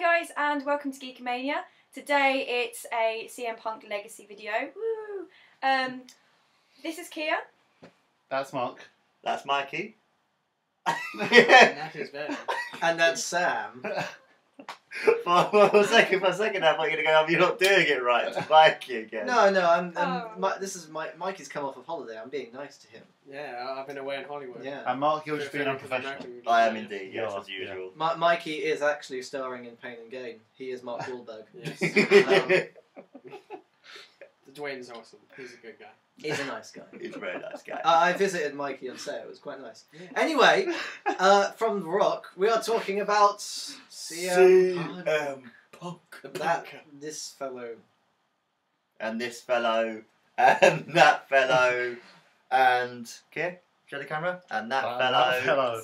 guys, and welcome to GEEKAMANIA. Today it's a CM Punk Legacy video. Woo! This is Kier. That's Mark. That's Mikey. That is Ben. And that's Sam. For a second, I thought you were going to go, you're not doing it right. It's Mikey again. No, this is Mikey's come off of holiday. I'm being nice to him. Yeah, I've been away in Hollywood. Yeah. And Mark, you're just being unprofessional. I am indeed, yes, as usual. Mikey is actually starring in Pain and Gain. He is Mark Wahlberg. Yes. Dwayne's awesome. He's a good guy. He's a nice guy. He's a very nice guy. I visited Mikey on set. It was quite nice. Yeah. Anyway, from The Rock, we are talking about CM Punk. This fellow. And this fellow. And that fellow. And Kier, show the camera. And that fellow.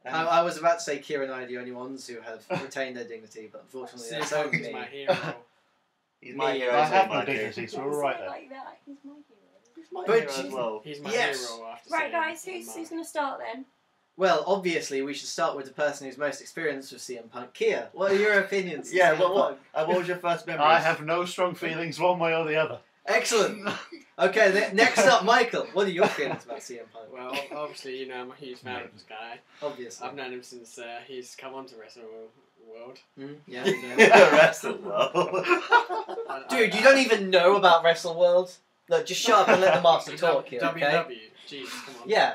I was about to say Kier and I are the only ones who have retained their dignity, but unfortunately that's only me. My hero. He's my hero. I have no dignity, so we're alright then. Like that. He's my hero. He's my But hero as well. He's my Yes. hero after Right, seeing guys, him. who's going to start then? Well, obviously, we should start with the person who's most experienced with CM Punk. Kier, what are your opinions? Yeah, of CM Punk? what was your first memory? I have no strong feelings one way or the other. Excellent. Okay, next up, Michael. What are your feelings about CM Punk? Well, obviously, you know, I'm a huge fan of this guy. Obviously. I've known him since he's come onto Wrestle World. Yeah. Wrestle World. Dude, you don't even know about Wrestle World? Look, just shut up and let the master talk here, okay? WW. Jeez, come on. Yeah.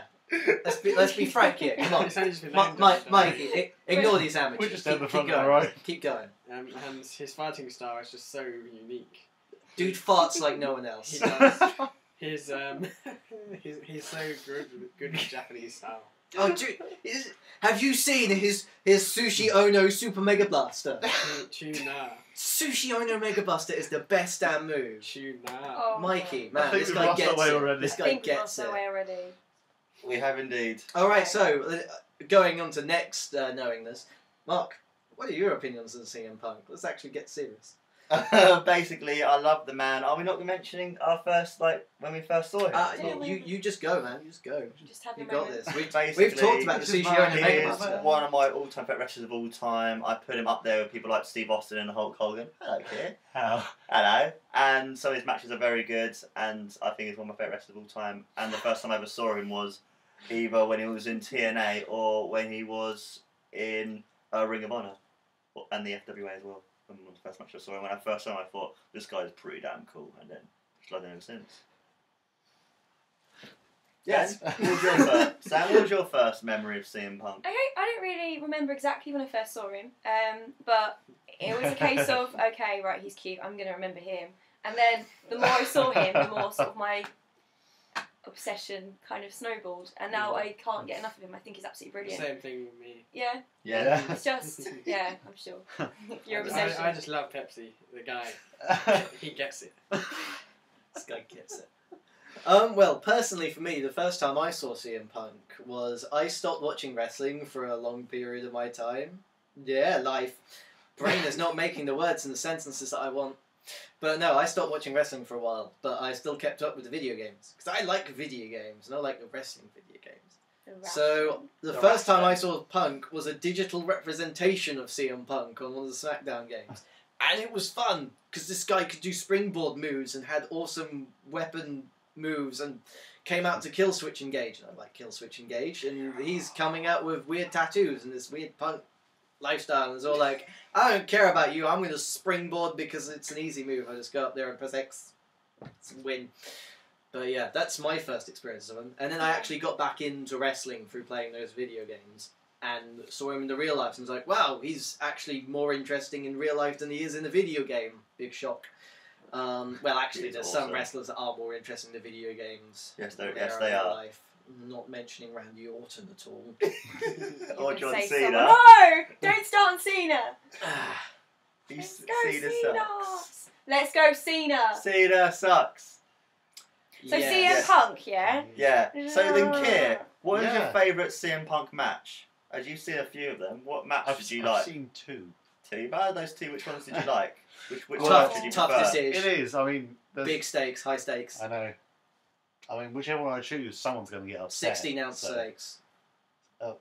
Let's be frank here. Come on. It's only just been named Mikey, ignore these amateurs. We're just down the front keep going. row. Keep going. And his fighting style is just so unique. Dude farts like no one else. He does. he's so good with Japanese style. Oh, dude, have you seen his Sushi Ono Super Mega Blaster? Tuna. Sushi Ono Mega Blaster is the best damn move. Tuna. Oh, Mikey, I man, think this we've guy lost gets our way it. already. This I guy think we've gets lost it. our way already. We have indeed. Alright, so, going on to next knowing this. Mark, what are your opinions on CM Punk? Let's actually get serious. Basically, I love the man. Are we not mentioning our first, when we first saw him? You just go, man. You just go. Just have You a got moment. this. Basically, We've talked about the this is Sushi Ono He Mega is Blaster. one of my all-time favourite wrestlers of all time. I put him up there with people like Steve Austin and Hulk Hogan. Hello, Kier. How? Hello. And so his matches are very good, and I think he's one of my favourite wrestlers of all time. And the first time I ever saw him was either when he was in TNA or when he was in Ring of Honor and the FWA as well. When the first match I saw him, when I first saw him, I thought this guy is pretty damn cool, and then just loved him ever since. Yes. Sam, what was your first memory of CM Punk? Okay, I don't really remember exactly when I first saw him, but it was a case of, okay, right, he's cute, I'm going to remember him. And then the more I saw him, the more sort of my obsession kind of snowballed, and now I can't get enough of him. I think he's absolutely brilliant. Same thing with me. Yeah. Yeah. It's just, yeah, I'm sure. Your I obsession. just love Pepsi, the guy. He gets it. This guy gets it. Well, personally for me, the first time I saw CM Punk was I stopped watching wrestling for a long period of my time. Yeah, life. Brain is not making the words in the sentences that I want. But no, I stopped watching wrestling for a while, but I still kept up with the video games. Because I like video games, and I like the wrestling video games. So, the first time I saw Punk was a digital representation of CM Punk on one of the SmackDown games. And it was fun, because this guy could do springboard moves and had awesome weapon moves and came out to Kill Switch Engage. And I like Kill Switch Engage, and he's coming out with weird tattoos and this weird punk lifestyle, and it's all like, I don't care about you, I'm going to springboard because it's an easy move. I just go up there and press X and win. But yeah, that's my first experience of him. And then I actually got back into wrestling through playing those video games and saw him in the real life and was like, wow, he's actually more interesting in real life than he is in the video game. Big shock. Well, actually, there's some wrestlers that are more interesting in the video games. Yes, than they are. Life. Not mentioning Randy Orton at all. Or John Say Cena. someone- No! Don't start on Cena! Let's go Cena Cena! sucks. Let's go Cena! Cena sucks. So Yeah. CM Punk, yeah? Yeah. So then, Kier, what is your Yeah. favourite CM Punk match? As you've seen a few of them, what match did you like? I've seen two. Two. Out of those two, which ones did you like? Which Well, match did you tough prefer? decision. It is. I mean, Big stakes, high stakes. I know. I mean, whichever one I choose, someone's going to get upset. 16-ounce so. stakes. Oh.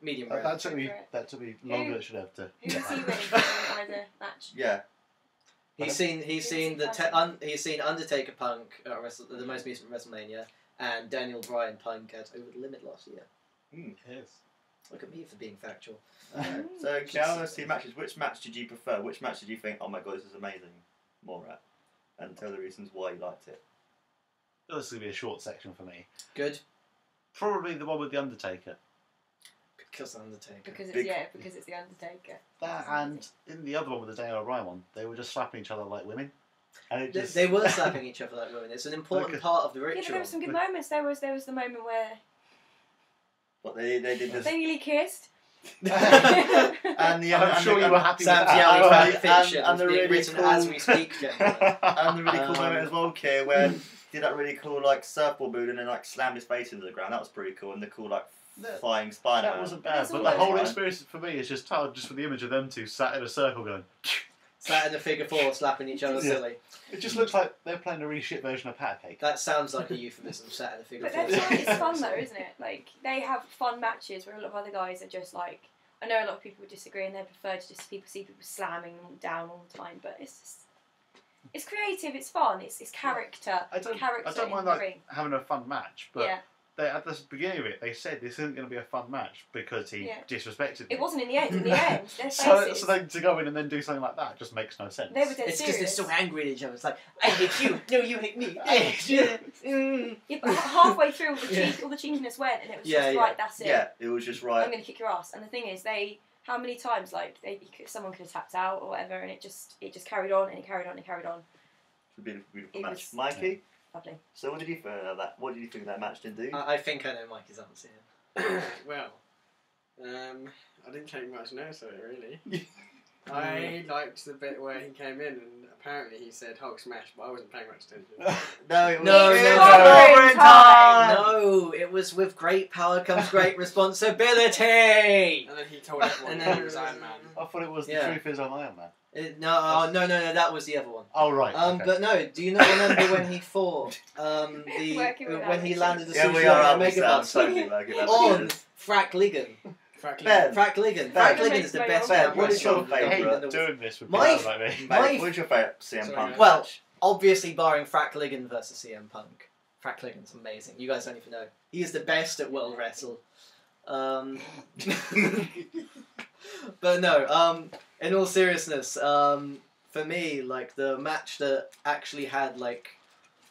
Medium rare. That took me longer than it should have to. Who was he winning in either match? Yeah. He's seen Undertaker Punk at the most recent WrestleMania, and Daniel Bryan Punk at Over the Limit last year. Yes. Look at me for being factual. So, Kiara, let's see matches. Which match did you prefer? Which match did you think, oh my god, this is amazing? More at. And tell the reasons why you liked it. This is going to be a short section for me. Good. Probably the one with The Undertaker. Because Undertaker. Because it's the Undertaker. That and in the other one with the Daniel Bryan one, they were just slapping each other like women. And it just... They were slapping each other like women. It's an important part of the ritual. Yeah, there were some good moments. There was the moment where What they did this. they nearly kissed. And the I'm sure you were happy Sam's with yelling that. fan fiction and is the being really written cool- as we speak, gentlemen. And the really cool moment as well, Kier, where he did that really cool like surfboard move and then like slammed his face into the ground. That was pretty cool. And the cool like flying spider. That wasn't bad, But but the there's whole always- experience for me is just tired just for the image of them two sat in a circle going. Sat in a figure four, slapping each other Yeah. silly. It just looks like they're playing a really shit version of pat cake. That sounds like a euphemism. Sat in a figure But four. that's fun. It's fun though, isn't it? Like they have fun matches where a lot of other guys are just like. I know a lot of people would disagree and they prefer to just see people slamming them down all the time, but it's creative, it's fun, it's character. I don't character mind in the like ring. having a fun match, but Yeah. at the beginning of it, they said this isn't going to be a fun match because he disrespected me. It wasn't in the end. In the end, their So faces. then to go in and then do something like that just makes no sense. They were dead It's because they're serious. so angry at each other. It's like, I hate you. No, you hate me. I hate you. Yeah, but halfway through, all the cheekiness went, and it was just right. That's it. Yeah, it was just right. I'm going to kick your ass. And the thing is, how many times someone could have tapped out or whatever, and it just carried on and it carried on and carried on. It's a beautiful It match. was- Mikey, Lovely. so what did you think of that? What did you think that match did do? I think I know Mikey's answer here. Well, I didn't take much notice of it really. I liked the bit where he came in and apparently he said Hulk smash, but I wasn't paying much attention. No, it was Covering time. No, it was with great power comes great responsibility. And then he told everyone that he was Iron Man. I thought it was The Yeah. Truth Is I'm Iron Man. No, that was the other one. Oh, right. Okay. But no, do you not remember when he fought Working with when he Alex. landed the Yeah, we sushi are on up. We Mega sound Bus totally like it. on Frack Ligon? Ben. Frack Ligon. Ben. Frack Ligon is the best Ben, what is your wrestler favourite? in the Doing this with My- people like me. Mate, what's your favourite CM Sorry, Punk guys. Well, match? obviously barring Frack Ligon versus CM Punk. Frack Ligon's amazing. You guys don't even know. He is the best at World Wrestle. But no, in all seriousness, for me, like, the match that actually had, like,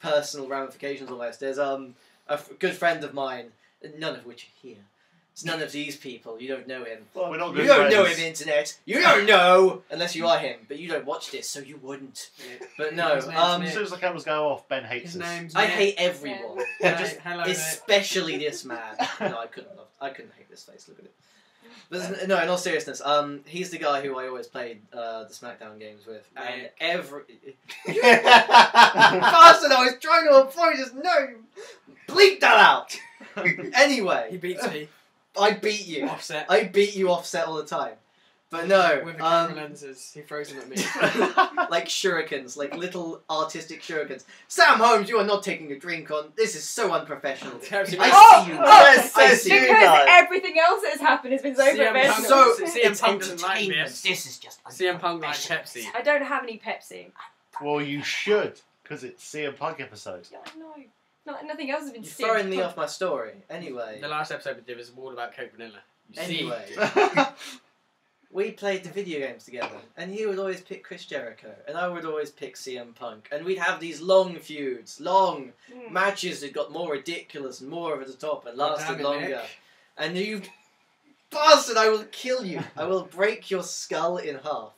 personal ramifications almost, there's good friend of mine, none of which are here. It's none of these people. You don't know him. We're not You good don't know friends. him, internet. You don't know, unless you are him. But you don't watch this, so you wouldn't. But no, His name's As Nick. soon as the cameras go off, Ben hates His us. name's I Nick. hate everyone. Hello, Nick. Especially this man. No, I couldn't hate this face. Look at it. But no, in all seriousness, he's the guy who I always played the SmackDown games with, and Nick. every bastard, I was trying to avoid his name. Bleep that out. He Anyway, beats me. I beat you. Offset. I beat you offset all the time. But no, With the camera lenses, he throws them at me. like shurikens, like little artistic shurikens. Sam Holmes, you are not taking a drink on. This is so unprofessional. Pepsi I Man. see you. Yes, I yes, see you you. Because guys. everything else that has happened has been so CM professional. Punk- So CM it's Punk doesn't like entertainment. this. This is just CM Punk likes Pepsi. I don't have any Pepsi. Well, you should, because it's CM Punk episode. Yeah, I know. Nothing else has been You're seen. throwing me off my story. Anyway. The last episode we did was all about Coke Vanilla. You Anyway. That's We played the video games together, and he would always pick Chris Jericho, and I would always pick CM Punk, and we'd have these long feuds, long matches that got more ridiculous and more over the top and lasted Damn it, longer. Nick. And you bastard, I will kill you. I will break your skull in half,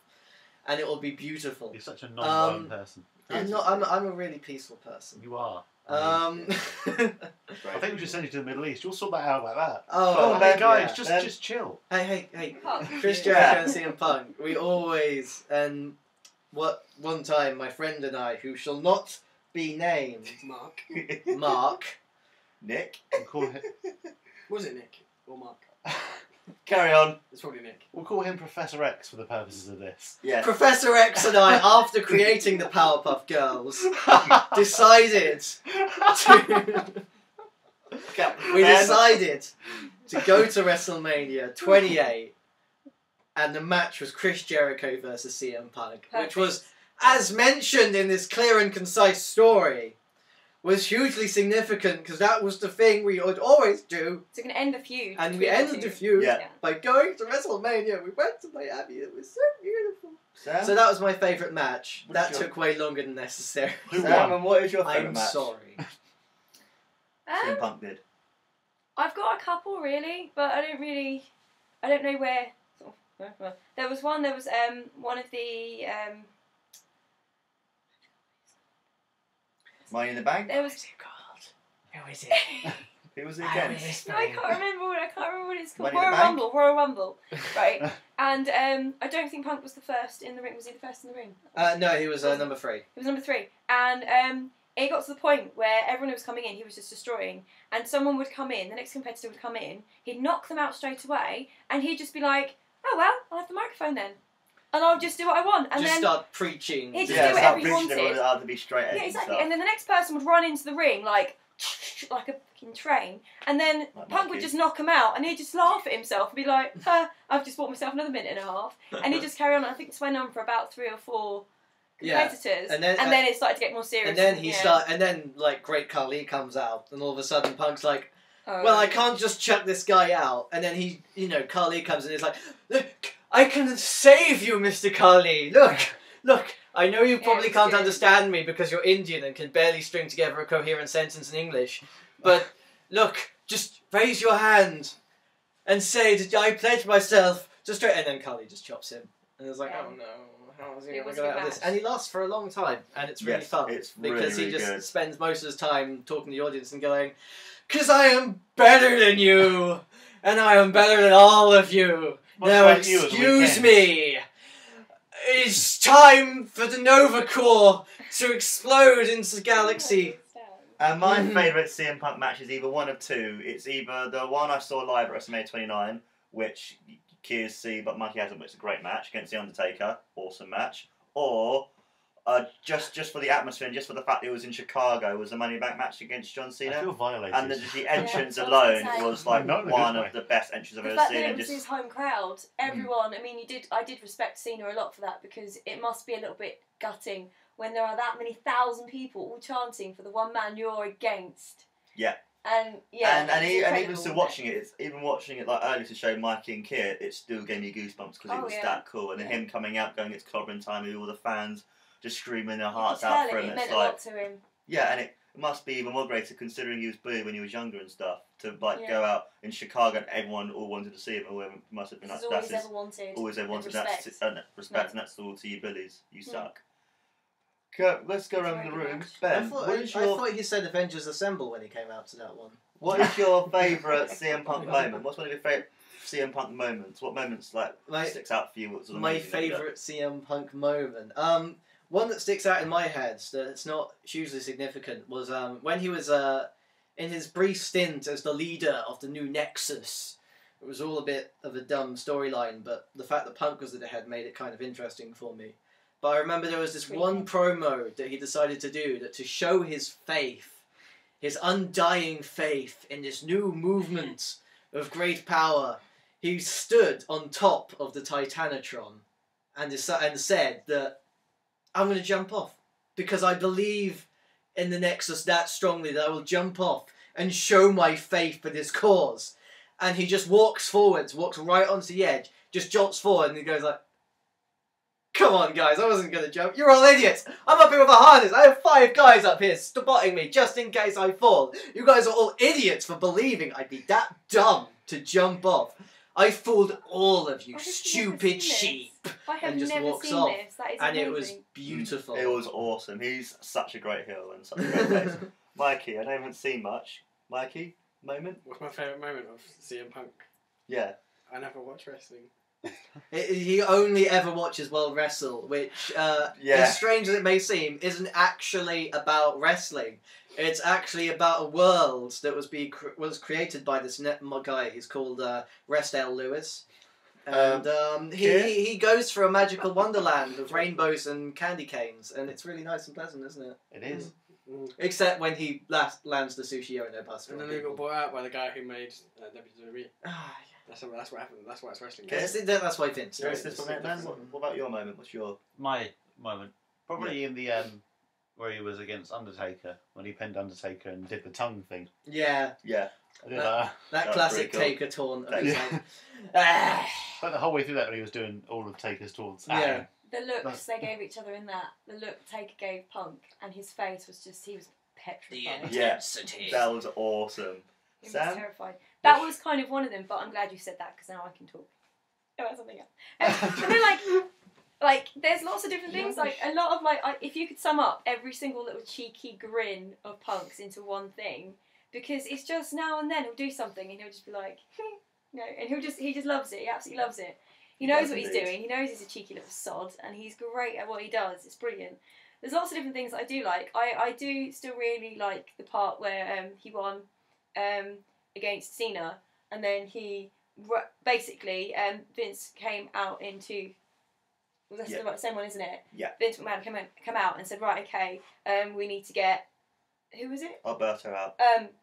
and it will be beautiful. You're such a non-violent person. I'm a really peaceful person. You are. Um, I think we should send you to the Middle East. You'll sort that out like that. oh, hey guys, yeah. just chill. Hey, Oh. Chris Jericho and CM Punk, we always, and one time my friend and I, who shall not be named, Mark. Mark, Nick, We'll call him, Was it Nick or Mark? carry on. It's probably Nick. we'll call him Professor X for the purposes of this. Yes. Professor X and I, after creating the Powerpuff Girls, decided to... We decided to go to WrestleMania 28, and the match was Chris Jericho versus CM Punk, which was, as mentioned in this clear and concise story, was hugely significant because that was the thing we would always do. So we're going to end the feud. And we ended the feud Yeah. by going to WrestleMania. We went to Miami. It was so beautiful. Sam? So that was my favourite match. What That is your- took way longer than necessary. Sam, and what is your favourite I'm match? sorry. CM Punk did. I've got a couple really, but I don't know where. There was one of the Money in the Bank? there was. Who is it? Who was it against? No, I can't remember what it's called. Money in the Bank? Royal Rumble, right? And I don't think Punk was the first in the ring. Was he the first in the ring? No, he was number 3. He was number 3, and it got to the point where everyone who was coming in, he was just destroying, and someone would come in, the next competitor would come in, he'd knock them out straight away, and he'd just be like, "Oh well, I'll have the microphone then, and I'll just do what I want," and Just then start preaching. He just Yeah, do it's whatever not he preaching wanted. it had to be straight edge yeah, exactly, and and then the next person would run into the ring like a fucking train, and then Like Punk Mikey. would just knock him out, and he'd just laugh at himself and be like, "I've just bought myself another minute and a half," and he'd just carry on. I think this went on for about 3 or 4 competitors, and and then- then it started to get more serious. And then yeah. and then like Great Khali comes out, and all of a sudden Punk's like, Oh. "Well, I can't just chuck this guy out." And then Khali comes in, and he's like, "Look, I can save you, Mr. Khali. Look. I know you probably it's can't good. understand me because you're Indian and can barely string together a coherent sentence in English, but look, just raise your hand and say that I pledge myself to straight." And then Khali just chops him, and it's like, Yeah. "Oh no, how is he It going was to a get good out of this?" match. And he lasts for a long time, and it's really Yes, fun it's because really, he just really good. spends most of his time talking to the audience and going, "'Cause I am better than you, and I am better than all of you. Much Now like you at the excuse weekend." me. It's time for the Nova Core to explode into the galaxy." And my Mhm. favourite CM Punk match is either one of two. It's either the one I saw live at WrestleMania 29, which Kier's see, but Mikey hasn't, which is a great match, against The Undertaker, awesome match. Or, just for the atmosphere and just for the fact it was in Chicago, was the Money Back match against John I Cena. feel violated. And the entrance Yeah, alone I was was gonna like Not in a good one way. of the best entrances I've The ever fact seen. that it And was just his home crowd, everyone. I mean, I did respect Cena a lot for that because it must be a little bit gutting when there are that many thousand people all chanting for the one man you're against. Yeah. And yeah, and it's even incredible, still isn't watching it, even watching it like earlier to show Mikey and Kier, it still gave me goosebumps because it Oh, was yeah. that cool. And then Yeah. him coming out, going it's clobbering time, with all the fans just screaming their You could hearts tell out for it him. meant It's a like, lot to him. yeah, and it must be even more greater considering he was booed when he was younger and stuff. To like Yeah. go out in Chicago and everyone all wanted to see him. Or whoever must have been This like, is all that's he's his, ever wanted. always ever wanted. and That's respect. respect, No. and that's all to you, Billies. You Mm. suck. Let's go It's a around very the good room. match. I Ben, thought, what is I your thought he said Avengers Assemble when he came out to that one. what is your favourite CM Punk moment? What's one of your favourite CM Punk moments? What moments sticks out for you? What's My amazing that you done? favourite CM Punk moment. One that sticks out in my head that's not hugely significant was when he was in his brief stint as the leader of the new Nexus. It was all a bit of a dumb storyline, but the fact that Punk was at the head made it kind of interesting for me. But I remember there was this one promo that he decided to do that to show his faith, his undying faith in this new movement of great power. He stood on top of the Titanatron and said that I'm going to jump off because I believe in the Nexus that strongly that I will jump off and show my faith for this cause. And he just walks forwards, walks right onto the edge, just jumps forward, and he goes like, "Come on, guys, I wasn't going to jump. You're all idiots. I'm up here with a harness. I have 5 guys up here spotting me just in case I fall. You guys are all idiots for believing I'd be that dumb to jump off. I fooled all of you I've just stupid never seen sheep." this. I have and just never walks seen off. this. That is And amazing. it was beautiful. It was awesome. He's such a great heel and such a great face. Mikey, I haven't seen much. Mikey, moment? What's my favourite moment of CM Punk? Yeah. I never watch wrestling. He only ever watches World Wrestle, which, Yeah. as strange as it may seem, isn't actually about wrestling. It's actually about a world that was created by this guy. He's called Resdale Lewis. And he goes for a magical wonderland of rainbows and candy canes, and it's really nice and pleasant, isn't it? It is. Except when he lands the Sushi Ono Buster. And then they got bought out by the guy who made WWE. Ah, That's what happened. That's why it's wrestling. yeah. That's why Vince. What about your moment? What's your... My moment. Probably in the where he was against Undertaker, when he pinned Undertaker and did the tongue thing. Yeah. Yeah. I did That classic cool. Taker taunt. Yeah. Like the whole way through that when he was doing all of Taker's taunts. Yeah. The looks they gave each other in that, the look Taker gave Punk, and his face was just, he was petrified. Yeah. That was awesome. He was Sam? terrified. That was kind of one of them, but I'm glad you said that because now I can talk about something else. But then, like, there's lots of different things. Like, a lot of, if you could sum up every single little cheeky grin of Punk's into one thing, because it's just now and then he'll do something and he'll just be like, and he just loves it. He absolutely loves it. He knows what he's doing. He knows he's a cheeky little sod, and he's great at what he does. It's brilliant. There's lots of different things that I do like. I do still really like the part where he won against Cena, and then he basically Vince came out into. Well, that's the same one, isn't it? Yeah. Vince McMahon came out and said, right, okay, we need to get. Who was it? Alberto out.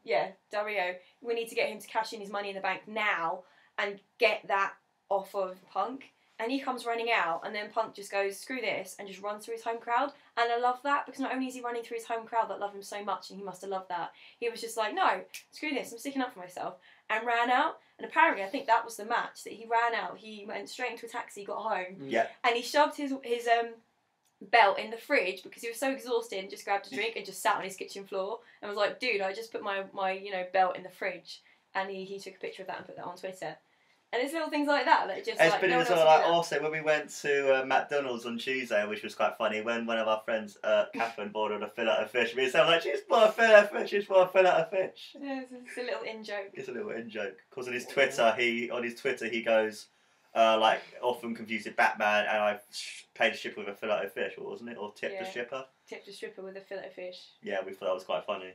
Yeah, Dario. We need to get him to cash in his Money in the Bank now and get that off of Punk. And he comes running out, and then Punk just goes, screw this, and just runs through his home crowd. And I love that, because not only is he running through his home crowd that love him so much, and he must have loved that, he was just like, no, screw this, I'm sticking up for myself, and ran out. And apparently, I think that was the match, that he ran out, he went straight into a taxi, got home, and he shoved his belt in the fridge, because he was so exhausted, and just grabbed a drink, and just sat on his kitchen floor, and was like, dude, I just put my belt in the fridge. And he took a picture of that and put that on Twitter. And it's little things like that that just it's like. Been No one as well, else would do that. also when we went to McDonald's on Tuesday, which was quite funny, when one of our friends, Catherine, ordered a fillet of fish, we said like, she's bought a fillet of fish, she's bought a fillet of fish. Yeah, it's a little in joke. It's a little in joke because on his Twitter he goes like often confused with Batman, and I paid a shipper with a fillet of fish, wasn't it, or tipped a shipper? Tipped a stripper with a fillet of fish. Yeah, we thought that was quite funny.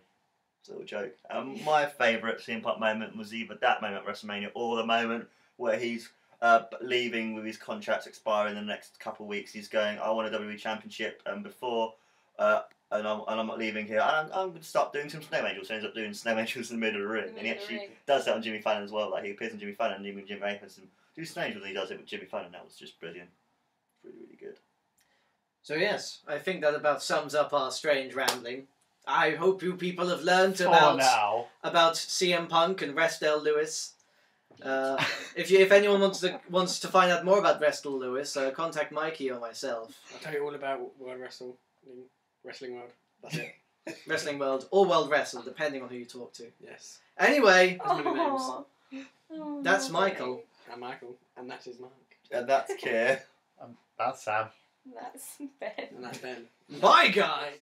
It's a little joke. My favourite CM Punk moment was either that moment at WrestleMania or the moment where he's leaving with his contract expiring in the next couple of weeks. He's going, I want a WWE Championship, and before, and I'm not leaving here. I'm going to start doing some Snow Angels. So he ends up doing Snow Angels in the middle of the ring. And he actually does that on Jimmy Fallon as well. Like, he appears on Jimmy Fallon, and even Jimmy Fallon do Snow Angels, and he does it with Jimmy Fallon. That was just brilliant. Really, really good. So yes, I think that about sums up our strange rambling. I hope you people have learned about CM Punk and Restel Lewis. If anyone wants to find out more about Restel Lewis, contact Mikey or myself. I'll tell you all about Wrestling World. That's it. Wrestling World or World Wrestle, depending on who you talk to. Yes. Anyway, There's many names. Oh, that's Michael. I'm Michael, and that is Mark. And that's Kier. That's Sam. That's Ben. And that's Ben. Bye, guys.